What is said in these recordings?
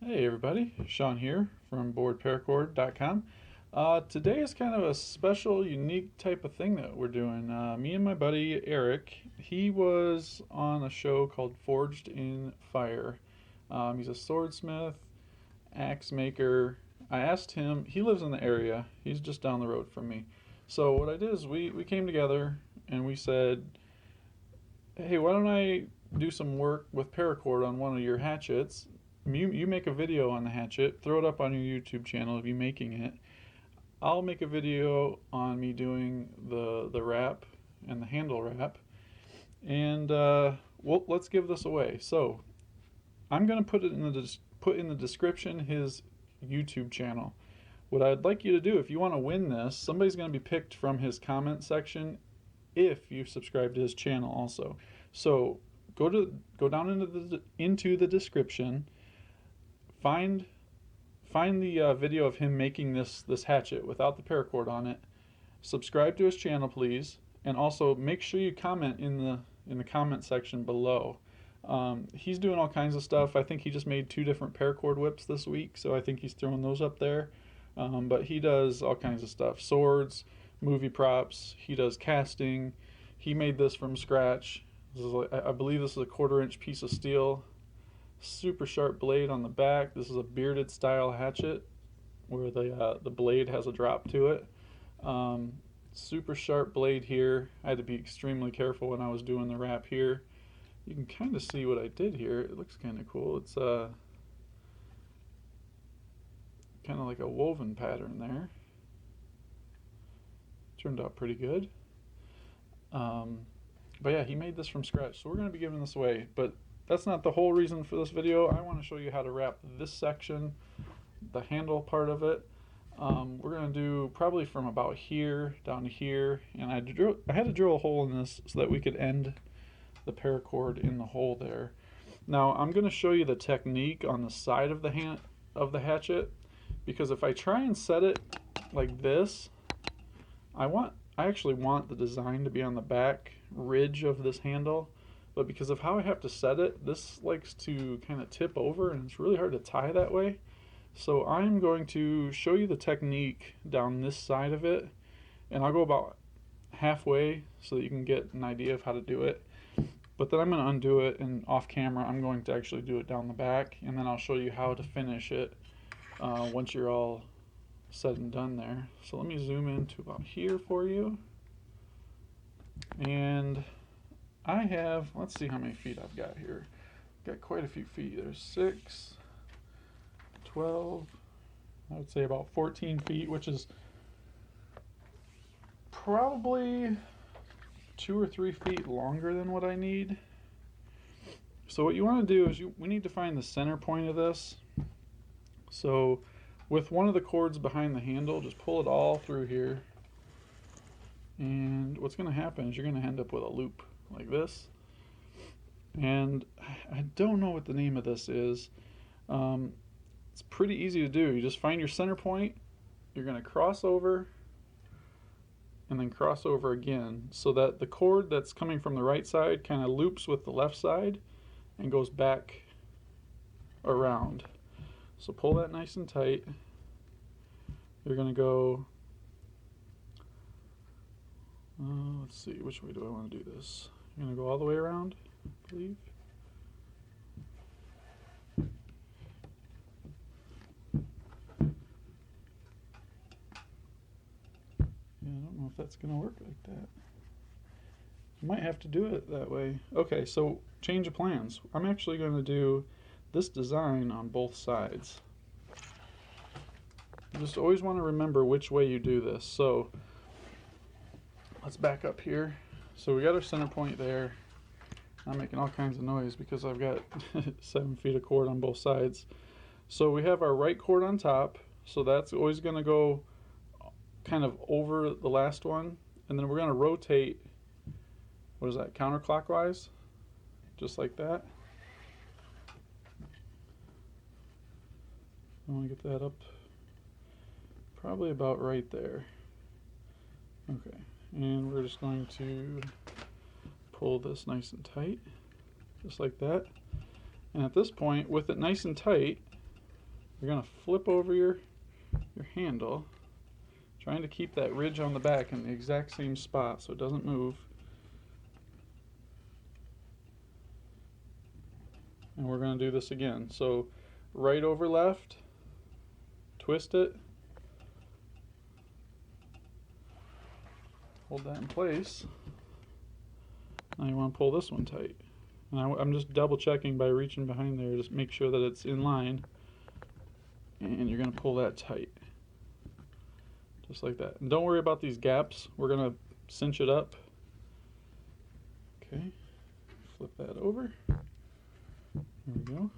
Hey everybody, Sean here from BoredParacord.com. Today is kind of a special, unique type of thing that we're doing. Me and my buddy Eric, he was on a show called Forged in Fire. He's a swordsmith, axe maker. I asked him, he lives in the area, he's just down the road from me. So what I did is we came together and we said, hey, why don't I do some work with Paracord on one of your hatchets? You make a video on the hatchet, throw it up on your YouTube channel of you making it. I'll make a video on me doing the wrap and the handle wrap, and let's give this away. So I'm gonna put in the description his YouTube channel. What I'd like you to do, if you want to win this, somebody's going to be picked from his comment section if you subscribe to his channel also. So go down into the description. Find the video of him making this hatchet without the paracord on it. Subscribe to his channel, please, and also make sure you comment in the comment section below. He's doing all kinds of stuff. I think he just made 2 different paracord whips this week, so I think he's throwing those up there. But he does all kinds of stuff: swords, movie props. He does casting. He made this from scratch. This is I believe this is a 1/4-inch piece of steel. Super sharp blade on the back. This is a bearded style hatchet where the blade has a drop to it. Super sharp blade here. I had to be extremely careful when I was doing the wrap here. You can kind of see what I did here. It looks kind of cool. It's kind of like a woven pattern there. Turned out pretty good. But yeah, he made this from scratch, so we're going to be giving this away. But that's not the whole reason for this video. I want to show you how to wrap this section, the handle part of it. We're going to do probably from about here down to here, and I had to drill a hole in this so that we could end the paracord in the hole there. Now I'm going to show you the technique on the side of the hatchet, because if I try and set it like this, I actually want the design to be on the back ridge of this handle. But because of how I have to set it, this likes to kind of tip over, and it's really hard to tie that way. So I'm going to show you the technique down this side of it, and I'll go about halfway so that you can get an idea of how to do it. But then I'm going to undo it, and off camera I'm going to actually do it down the back, and then I'll show you how to finish it once you're all said and done there. So let me zoom in to about here for you. And I have, let's see how many feet I've got here. Got quite a few feet. There's 6, 12, I would say about 14 feet, which is probably 2 or 3 feet longer than what I need. So what you want to do is we need to find the center point of this. So with one of the cords behind the handle, just pull it all through here. And what's going to happen is you're going to end up with a loop like this. And I don't know what the name of this is. It's pretty easy to do. You just find your center point, you're going to cross over, and then cross over again, so that the cord that's coming from the right side kind of loops with the left side and goes back around. So pull that nice and tight. You're going to go, let's see, which way do I want to do this? You're going to go all the way around, I believe. Yeah, I don't know if that's going to work like that. You might have to do it that way. Okay, so change of plans. I'm actually going to do this design on both sides. You just always want to remember which way you do this. So let's back up here. So we got our center point there. I'm making all kinds of noise because I've got 7 feet of cord on both sides. So we have our right cord on top, so that's always going to go kind of over the last one, and then we're going to rotate, what is that, counterclockwise, just like that. I want to get that up probably about right there. Okay, and we're just going to pull this nice and tight, just like that. And at this point, with it nice and tight, You're going to flip over your handle, trying to keep that ridge on the back in the exact same spot so it doesn't move. And we're going to do this again. So right over left, twist it, hold that in place. Now you want to pull this one tight. And I'm just double checking by reaching behind there, just make sure that it's in line. And you're going to pull that tight. Just like that. And don't worry about these gaps. We're going to cinch it up. Okay. Flip that over. There we go.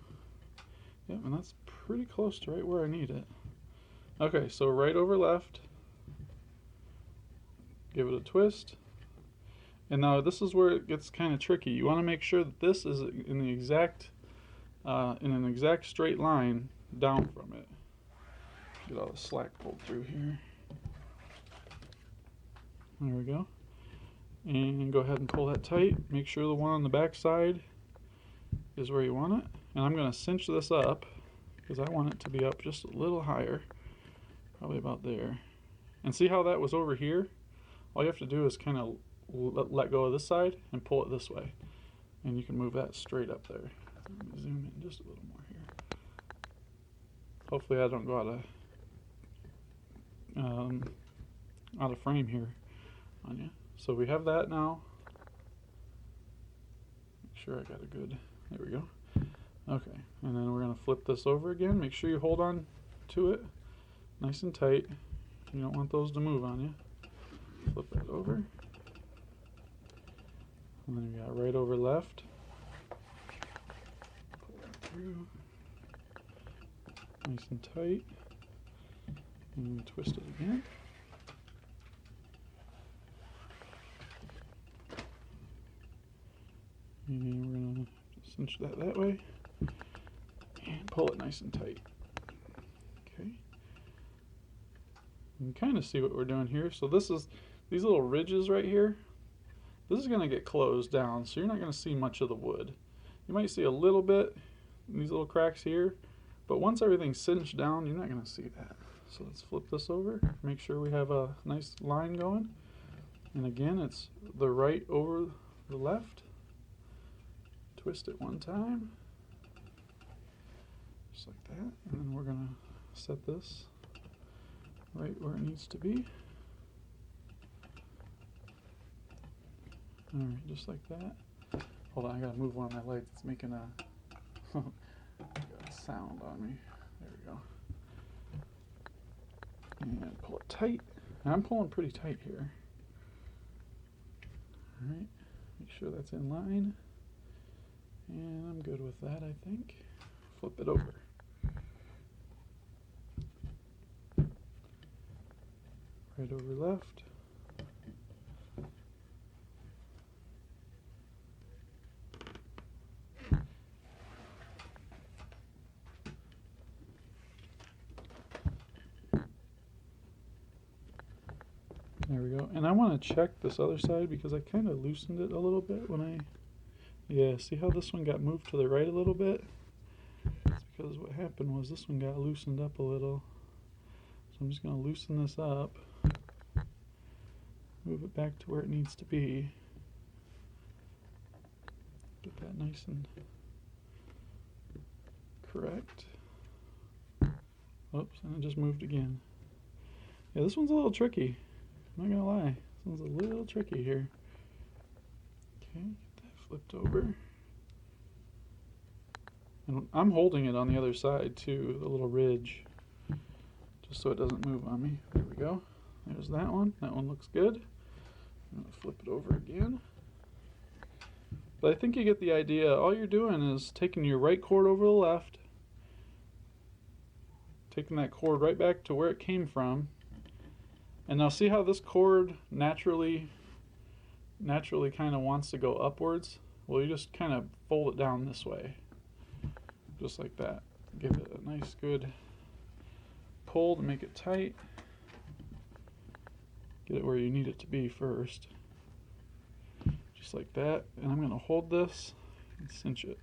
Yep, and that's pretty close to right where I need it. Okay, so right over left. Give it a twist. And now this is where it gets kind of tricky. You want to make sure that this is in the exact, in an exact straight line down from it. Get all the slack pulled through here. There we go. And go ahead and pull that tight. Make sure the one on the back side is where you want it. And I'm going to cinch this up because I want it to be up just a little higher. Probably about there. And see how that was over here? All you have to do is kind of let go of this side and pull it this way. And you can move that straight up there. Let me zoom in just a little more here. Hopefully I don't go out of frame here on you. So we have that now. Make sure I got a good, there we go. Okay, and then we're going to flip this over again. Make sure you hold on to it nice and tight. You don't want those to move on you. Flip that over. And then we got right over left. Pull that through. Nice and tight. And twist it again. And we're going to cinch that way. And pull it nice and tight. Okay. You can kind of see what we're doing here. So this is, these little ridges right here, this is going to get closed down, so you're not going to see much of the wood. You might see a little bit in these little cracks here, but once everything's cinched down, you're not going to see that. So let's flip this over, make sure we have a nice line going. And again, it's the right over the left. Twist it one time, just like that, and then we're going to set this right where it needs to be. Alright, just like that. Hold on, I gotta move one of my lights. It's making a sound on me. There we go. And pull it tight. And I'm pulling pretty tight here. Alright, make sure that's in line. And I'm good with that, I think. Flip it over. Right over left. There we go. And I want to check this other side because I kind of loosened it a little bit when I... Yeah, see how this one got moved to the right a little bit? It's because what happened was this one got loosened up a little. So I'm just going to loosen this up. Move it back to where it needs to be. Get that nice and correct. Oops, and it just moved again. Yeah, this one's a little tricky. I'm not gonna lie, this one's a little tricky here. Okay, get that flipped over. And I'm holding it on the other side too, the little ridge, just so it doesn't move on me. There we go. There's that one. That one looks good. I'm gonna flip it over again. But I think you get the idea. All you're doing is taking your right cord over the left, taking that cord right back to where it came from. And now see how this cord naturally kind of wants to go upwards? Well, you just kind of fold it down this way. Just like that. Give it a nice good pull to make it tight. Get it where you need it to be first. Just like that. And I'm going to hold this and cinch it.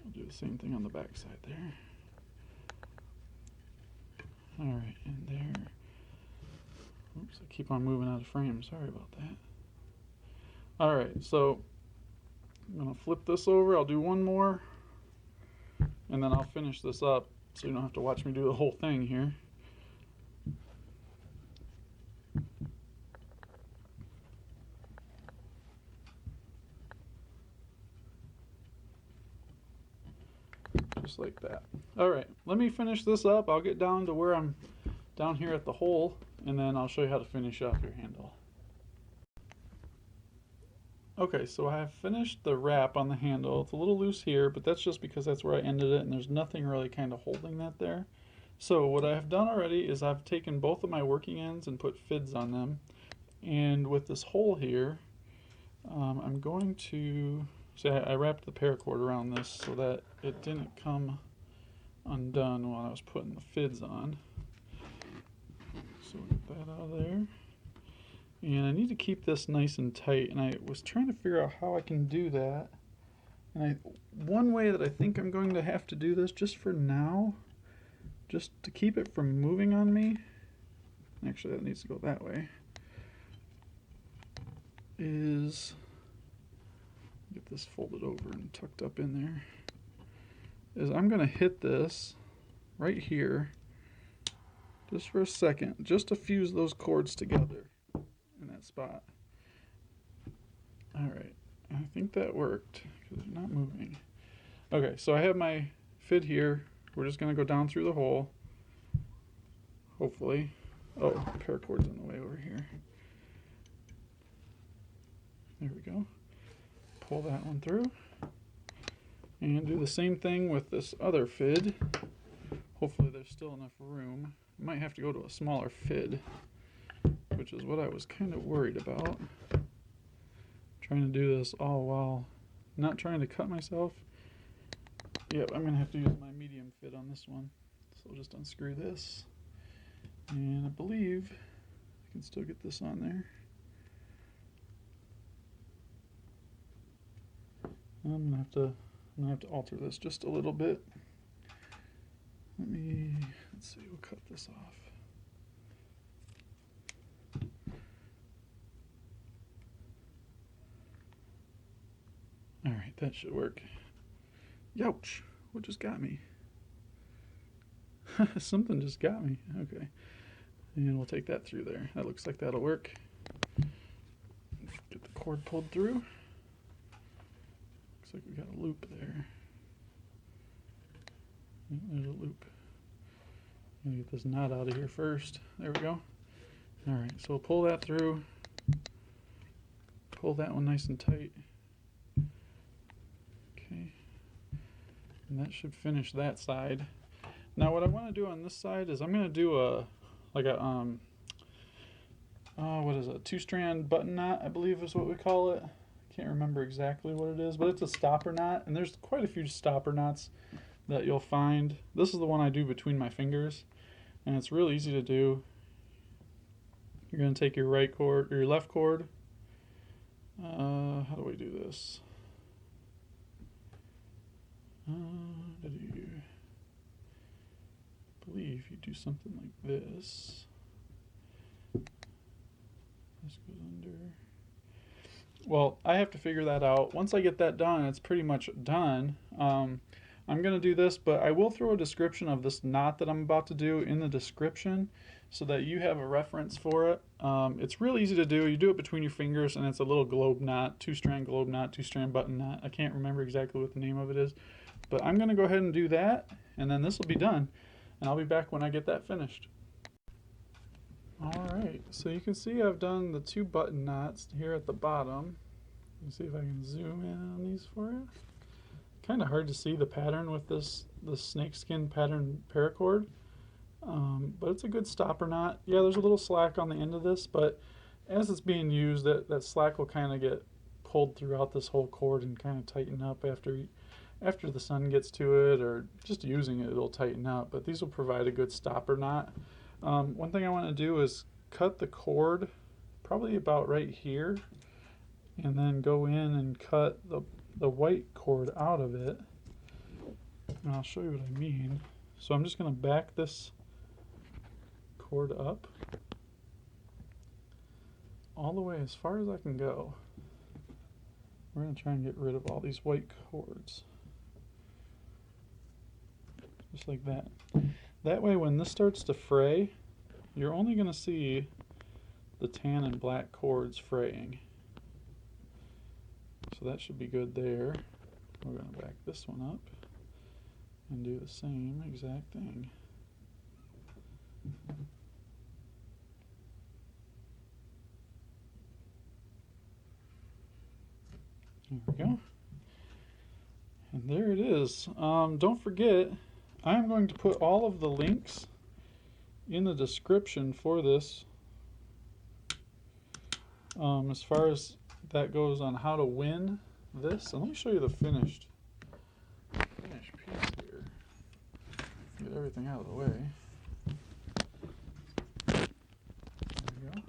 I'll do the same thing on the back side there. Alright, and there. Oops, I keep on moving out of frame. Sorry about that. Alright, so I'm going to flip this over. I'll do one more, and then I'll finish this up so you don't have to watch me do the whole thing here. Just like that. Alright, let me finish this up. I'll get down to where I'm down here at the hole, and then I'll show you how to finish up your handle. Okay, so I have finished the wrap on the handle. It's a little loose here, but that's just because that's where I ended it, and there's nothing really kind of holding that there. So what I have done already is I've taken both of my working ends and put fids on them. And with this hole here, I'm going to... See, I wrapped the paracord around this so that it didn't come undone while I was putting the fids on. So we'll get that out of there. And I need to keep this nice and tight, and I was trying to figure out how I can do that. And one way that I think I'm going to have to do this, just for now, just to keep it from moving on me, actually that needs to go that way, is get this folded over and tucked up in there, is I'm going to hit this right here just for a second, just to fuse those cords together in that spot. Alright, I think that worked because they're not moving. Okay, so I have my fid here. We're just going to go down through the hole, hopefully. Oh, paracord's in the way over here. There we go. Pull that one through. And do the same thing with this other fid. Hopefully there's still enough room. I might have to go to a smaller fid, which is what I was kind of worried about. Trying to do this all while not trying to cut myself. Yep, I'm going to have to use my medium fid on this one. So I'll just unscrew this. And I believe I can still get this on there. I'm gonna have to alter this just a little bit. Let's see, we'll cut this off. All right, that should work. Youch! What just got me? Something just got me. Okay, and we'll take that through there. That looks like that'll work. Get the cord pulled through. Looks like we got a loop there. Yeah, there's a loop. I'm gonna get this knot out of here first. There we go. Alright, so we'll pull that through. Pull that one nice and tight. Okay. And that should finish that side. Now what I want to do on this side is I'm going to do what is it, 2-strand button knot, I believe is what we call it. Can't remember exactly what it is, but it's a stopper knot, and there's quite a few stopper knots that you'll find. This is the one I do between my fingers, and it's real easy to do. You're going to take your right cord, or your left cord. How do we do this? I believe you do something like this. This goes under. Well, I have to figure that out. Once I get that done, it's pretty much done. I'm going to do this, but I will throw a description of this knot that I'm about to do in the description so that you have a reference for it. It's real easy to do. You do it between your fingers, and it's a little globe knot, 2-strand globe knot, 2-strand button knot. I can't remember exactly what the name of it is, but I'm going to go ahead and do that, and then this will be done, and I'll be back when I get that finished. Alright, so you can see I've done the 2 button knots here at the bottom. Let's see if I can zoom in on these for you. Kind of hard to see the pattern with the snakeskin pattern paracord, but it's a good stopper knot. Yeah, there's a little slack on the end of this, but as it's being used, that slack will kind of get pulled throughout this whole cord and kind of tighten up after the sun gets to it, or just using it, it'll tighten up. But these will provide a good stopper knot. One thing I want to do is cut the cord probably about right here, and then go in and cut the white cord out of it. And I'll show you what I mean. So I'm just going to back this cord up all the way as far as I can go. We're going to try and get rid of all these white cords. Just like that. That way when this starts to fray, you're only going to see the tan and black cords fraying. So that should be good there. We're going to back this one up and do the same exact thing. There we go. And there it is. Don't forget, I'm going to put all of the links in the description for this, as far as that goes on how to win this. And let me show you the finished piece here. Get everything out of the way. There we go.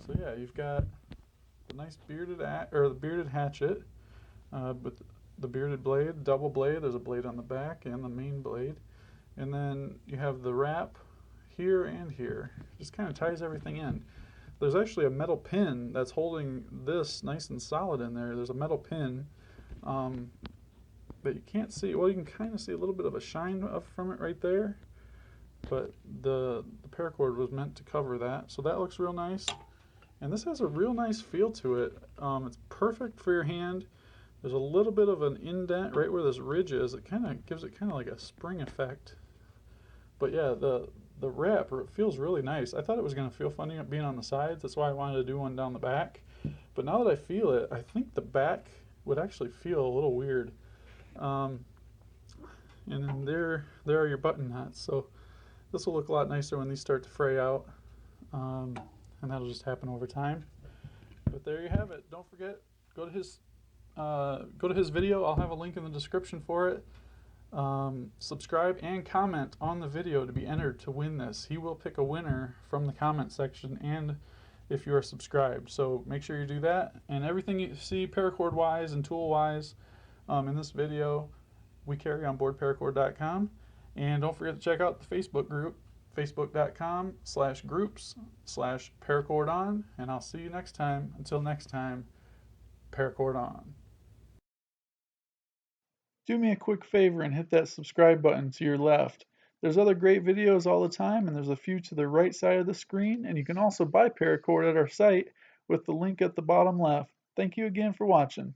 So yeah, you've got the nice bearded hatchet with the bearded blade, double blade. There's a blade on the back and the main blade, and then you have the wrap here and here. Just kind of ties everything in. There's actually a metal pin that's holding this nice and solid in there. There's a metal pin that you can't see. Well, you can kind of see a little bit of a shine from it right there, but the paracord was meant to cover that. So that looks real nice. And this has a real nice feel to it. It's perfect for your hand. There's a little bit of an indent right where this ridge is. It kind of gives it kind of like a spring effect. But yeah, the wrap feels really nice. I thought it was going to feel funny being on the sides. That's why I wanted to do one down the back. But now that I feel it, I think the back would actually feel a little weird. And then there are your button nuts. So this will look a lot nicer when these start to fray out. And that'll just happen over time. But there you have it. Don't forget, go to his video. I'll have a link in the description for it. Subscribe and comment on the video to be entered to win this. He will pick a winner from the comment section and if you are subscribed. So make sure you do that. And everything you see paracord wise and tool wise in this video, we carry on BoredParacord.com. And don't forget to check out the Facebook group, facebook.com/groups/paracordon. And I'll see you next time. Until next time, paracord on. Do me a quick favor and hit that subscribe button to your left. There's other great videos all the time, and there's a few to the right side of the screen, and you can also buy Paracord at our site with the link at the bottom left. Thank you again for watching.